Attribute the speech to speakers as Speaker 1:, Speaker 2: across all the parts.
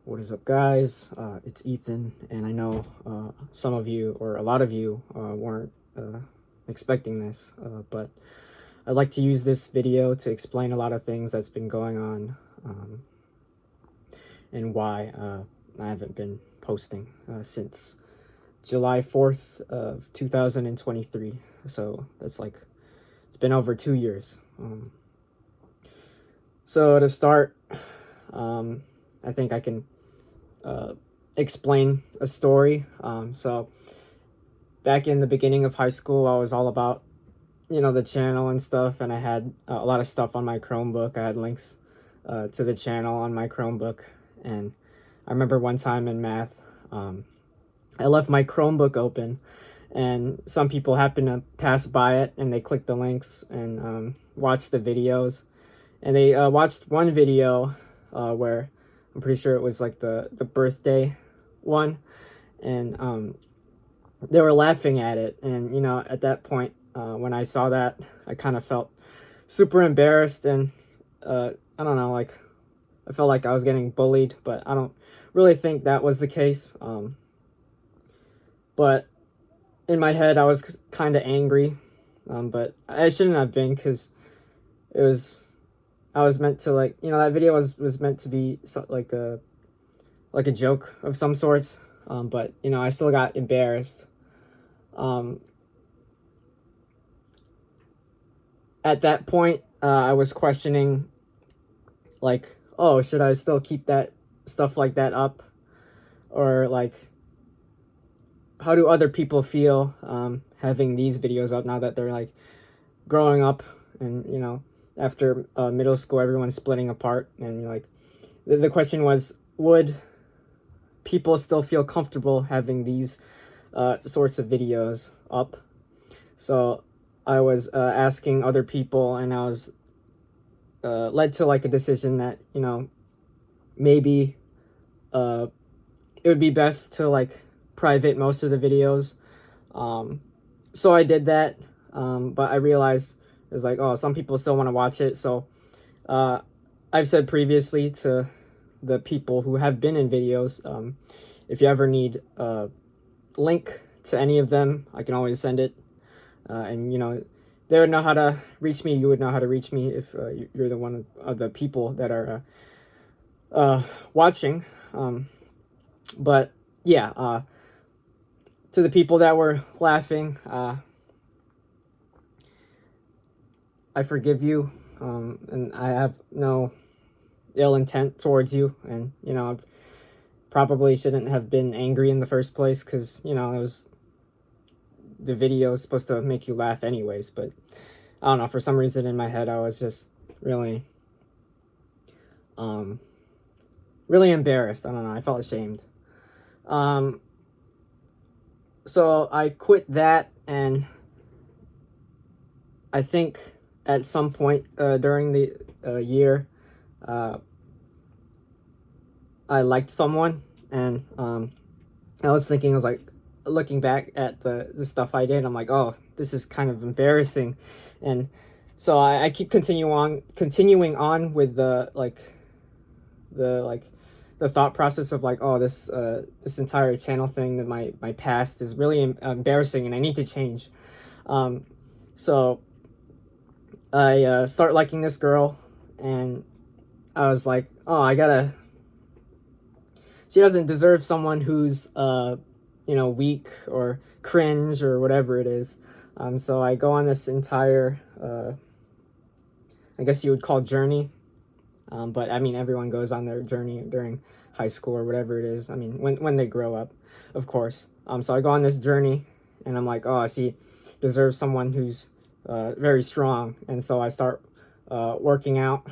Speaker 1: What is up, guys? It's Ethan, and I know some of you, or a lot of you, weren't expecting this, but I'd like to use this video to explain a lot of things that's been going on, and why I haven't been posting since July 4th of 2023. So that's like, it's been over 2 years. So to start, I think I can explain a story. So back in the beginning of high school, I was all about, the channel and stuff, and I had a lot of stuff on my Chromebook. I had links to the channel on my Chromebook, and I remember one time in math, I left my Chromebook open, and some people happened to pass by it, and they clicked the links and watched the videos, and they watched one video where I'm pretty sure it was like the birthday one, and they were laughing at it. And at that point, when I saw that, I kind of felt super embarrassed, and I don't know, like I felt like I was getting bullied, but I don't really think that was the case. But in my head, I was kind of angry, but I shouldn't have been, because I was meant to, like, that video was meant to be like a joke of some sorts. But I still got embarrassed. At that point, I was questioning, like, oh, should I still keep that stuff like that up, or like, how do other people feel having these videos up now that they're like growing up, and after middle school, everyone's splitting apart, and like the question was, would people still feel comfortable having these sorts of videos up? So I was asking other people, and I was led to like a decision that maybe it would be best to like private most of the videos. So I did that, but I realized it was like, oh, some people still want to watch it. So I've said previously to the people who have been in videos, if you ever need a link to any of them, I can always send it. And they would know how to reach me. You would know how to reach me if you're the one of the people that are watching. But yeah, to the people that were laughing, I forgive you, and I have no ill intent towards you, and I probably shouldn't have been angry in the first place, because it was, the video is supposed to make you laugh anyways. But I don't know, for some reason in my head I was just really really embarrassed. I don't know, I felt ashamed. So I quit that, and I think at some point during the year, I liked someone, and I was thinking, I was like, looking back at the stuff I did, I'm like, oh, this is kind of embarrassing. And so I keep continuing on with the thought process of like, oh, this entire channel thing, that my past is really embarrassing, and I need to change. So I start liking this girl, and I was like, oh, she doesn't deserve someone who's weak or cringe or whatever it is. So I go on this entire I guess you would call journey. But I mean, everyone goes on their journey during high school or whatever it is. I mean, when they grow up, of course. So I go on this journey, and I'm like, oh, she deserves someone who's very strong. And so I start working out.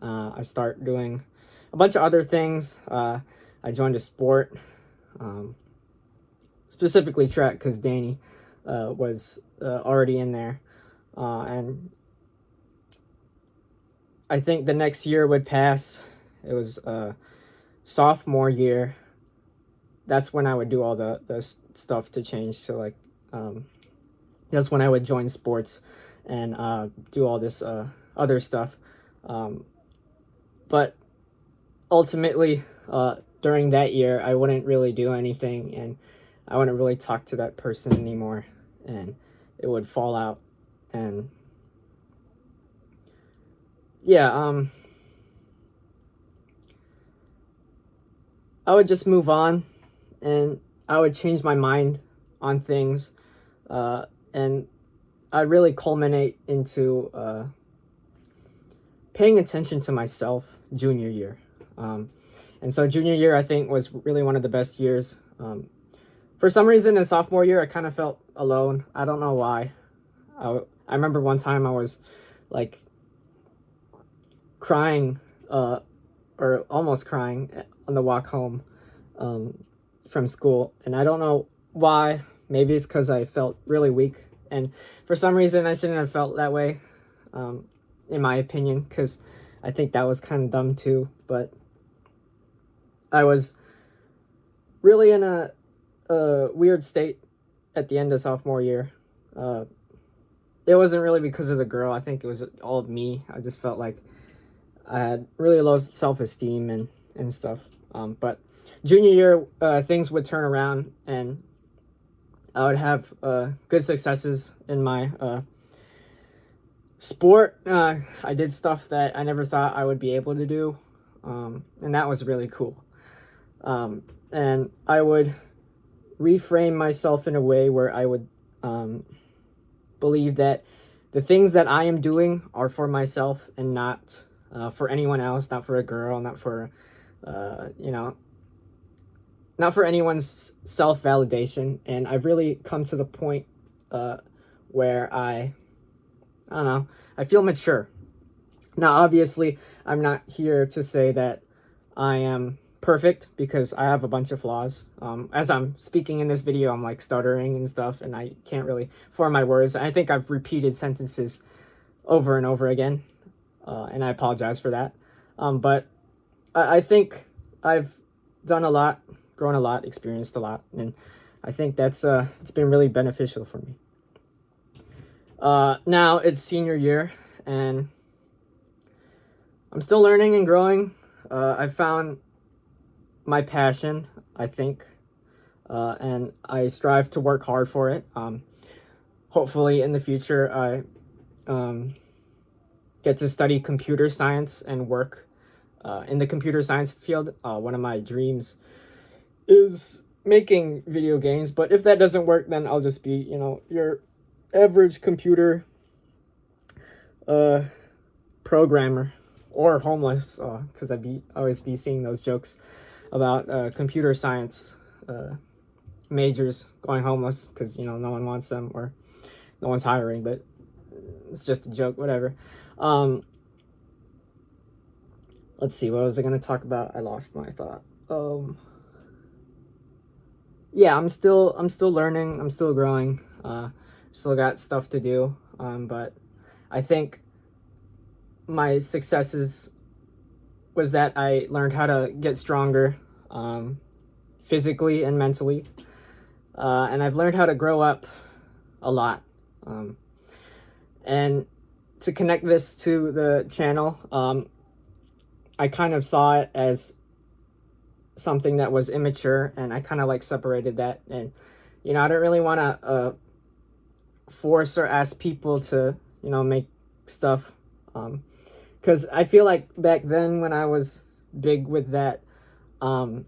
Speaker 1: I start doing a bunch of other things. I joined a sport, specifically track, because Danny was already in there. And I think the next year would pass. It was sophomore year. That's when I would do all the stuff to change. So like, that's when I would join sports and do all this other stuff. But ultimately, during that year, I wouldn't really do anything, and I wouldn't really talk to that person anymore, and it would fall out. And yeah, I would just move on, and I would change my mind on things, and I'd really culminate into paying attention to myself junior year. And so junior year, I think, was really one of the best years. For some reason, in sophomore year, I kind of felt alone. I don't know why. I remember one time I was like crying, or almost crying on the walk home from school. And I don't know why. Maybe it's because I felt really weak. And for some reason, I shouldn't have felt that way, in my opinion, because I think that was kind of dumb too. But I was really in a weird state at the end of sophomore year. It wasn't really because of the girl. I think it was all of me. I just felt like I had really low self-esteem and stuff. But junior year, things would turn around, and I would have good successes in my sport. I did stuff that I never thought I would be able to do, and that was really cool. And I would reframe myself in a way where I would believe that the things that I am doing are for myself and not for anyone else, not for a girl, not for, not for anyone's self-validation. And I've really come to the point where I don't know, I feel mature. Now, obviously, I'm not here to say that I am perfect, because I have a bunch of flaws. As I'm speaking in this video, I'm like stuttering and stuff, and I can't really form my words. I think I've repeated sentences over and over again, and I apologize for that. But I think I've done a lot, grown a lot, experienced a lot, and I think that's it's been really beneficial for me. Now it's senior year, and I'm still learning and growing. I found my passion, I think, and I strive to work hard for it. Hopefully in the future, I get to study computer science and work in the computer science field. One of my dreams is making video games, but if that doesn't work, then I'll just be, your average computer programmer, or homeless, because always be seeing those jokes about computer science majors going homeless because no one wants them, or no one's hiring, but it's just a joke, whatever. Let's see, what was I going to talk about? I lost my thought. Yeah, I'm still learning, I'm still growing, still got stuff to do, but I think my successes was that I learned how to get stronger, physically and mentally, and I've learned how to grow up a lot. And to connect this to the channel, I kind of saw it as something that was immature, and I kind of like separated that. And I don't really want to force or ask people to make stuff, because I feel like back then when I was big with that, I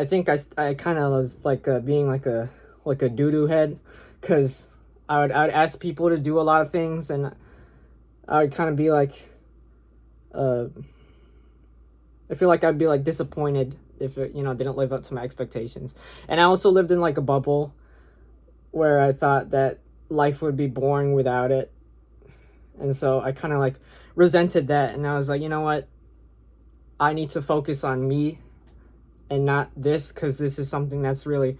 Speaker 1: think I kind of was like being like a doo-doo head, because I would ask people to do a lot of things, and I would kind of be like, I feel like I'd be like disappointed if it didn't live up to my expectations. And I also lived in like a bubble where I thought that life would be boring without it, and so I kind of like resented that, and I was like, you know what, I need to focus on me and not this, because this is something that's really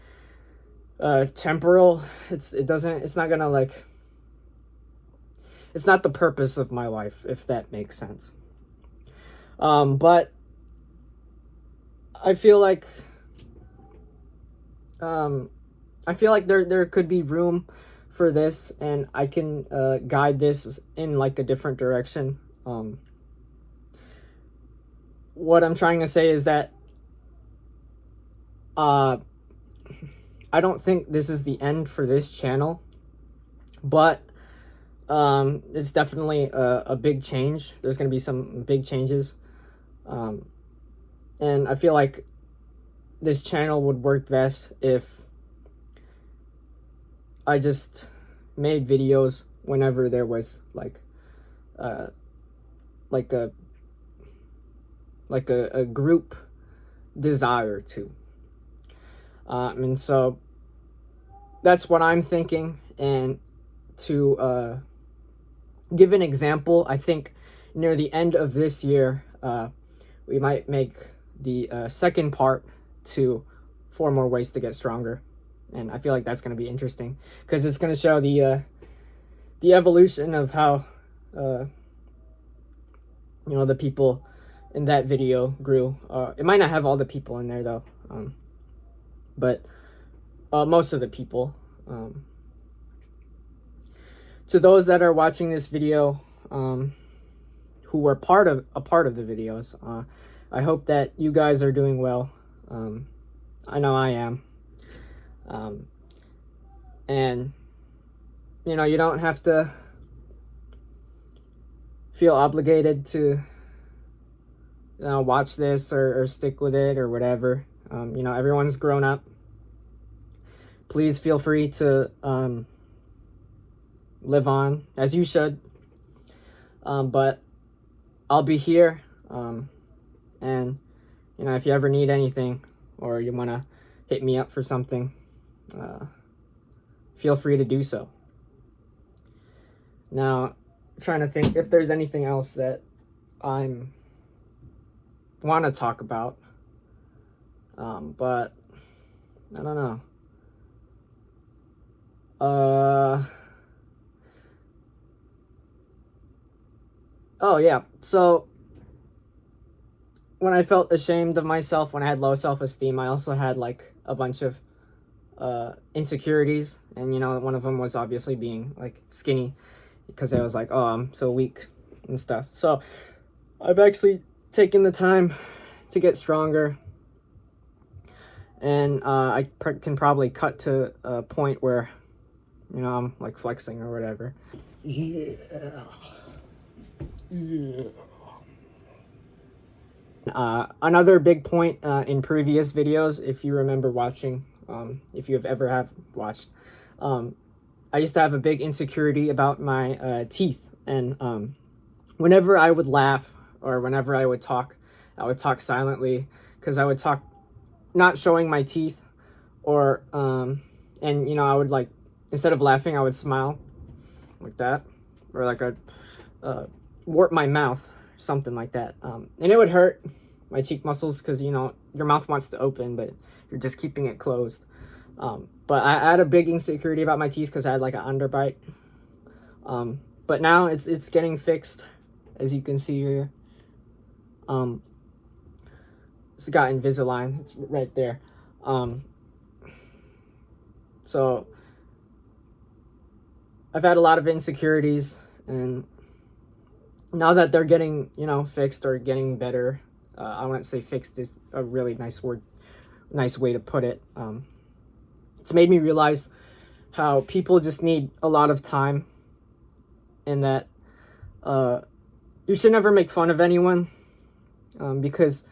Speaker 1: temporal. It's not gonna like, it's not the purpose of my life, if that makes sense. But I feel like there could be room for this, and I can guide this in like a different direction. what I'm trying to say is that I don't think this is the end for this channel, but it's definitely a big change. There's going to be some big changes, and I feel like this channel would work best if I just made videos whenever there was like a group desire to, and so that's what I'm thinking. And to give an example, I think near the end of this year, we might make the second part to 4 more ways to get stronger. And I feel like that's going to be interesting because it's going to show the evolution of how the people in that video grew. It might not have all the people in there though, but most of the people. To those that are watching this video, who were part of the videos, I hope that you guys are doing well. I know I am. And you don't have to feel obligated to watch this or stick with it or whatever. Everyone's grown up. Please feel free to live on as you should. But I'll be here. And if you ever need anything or you want to hit me up for something, feel free to do so. Now, I'm trying to think if there's anything else that I want to talk about, but I don't know. Oh yeah, so when I felt ashamed of myself, when I had low self-esteem, I also had like a bunch of insecurities, and one of them was obviously being like skinny, because I was like, oh, I'm so weak and stuff. So I've actually taken the time to get stronger, and I can probably cut to a point where I'm like flexing or whatever. Yeah. Another big point in previous videos, if you remember watching, if you have watched, I used to have a big insecurity about my teeth, and whenever I would laugh or whenever I would talk silently, because I would talk not showing my teeth, or and I would, like, instead of laughing, I would smile like that, or like I'd warp my mouth, something like that, and it would hurt my cheek muscles, because your mouth wants to open but you're just keeping it closed. But I had a big insecurity about my teeth because I had like an underbite, but now it's getting fixed, as you can see here. It's got Invisalign, it's right there. So I've had a lot of insecurities, and now that they're getting fixed or getting better, I wouldn't say fixed is a really nice way to put it. It's made me realize how people just need a lot of time, and that you should never make fun of anyone, because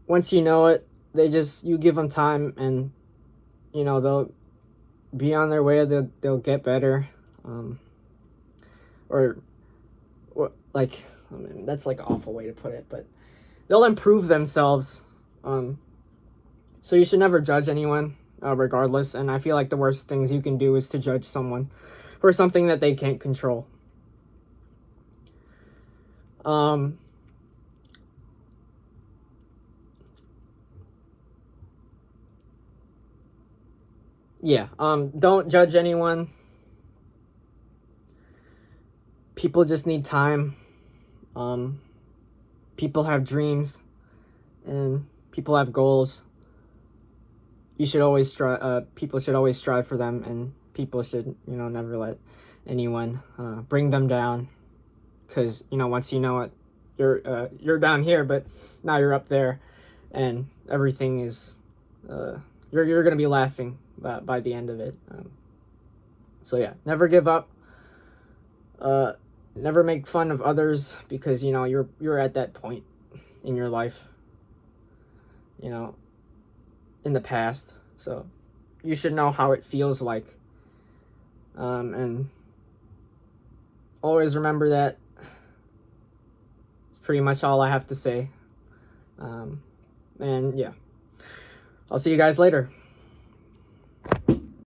Speaker 1: once you know it, you give them time, and they'll be on their way. They'll get better, or like, I mean, that's like an awful way to put it, but they'll improve themselves. So you should never judge anyone, regardless. And I feel like the worst things you can do is to judge someone for something that they can't control. Yeah, don't judge anyone. People just need time. People have dreams, and people have goals. You should always strive. People should always strive for them, and people should, never let anyone bring them down. Because once you know it, you're down here, but now you're up there, and everything is you're gonna be laughing by the end of it. So yeah, never give up. Never make fun of others, because you know you're at that point in your life, you know, in the past. So you should know how it feels like, and always remember that. It's pretty much all I have to say. And yeah, I'll see you guys later.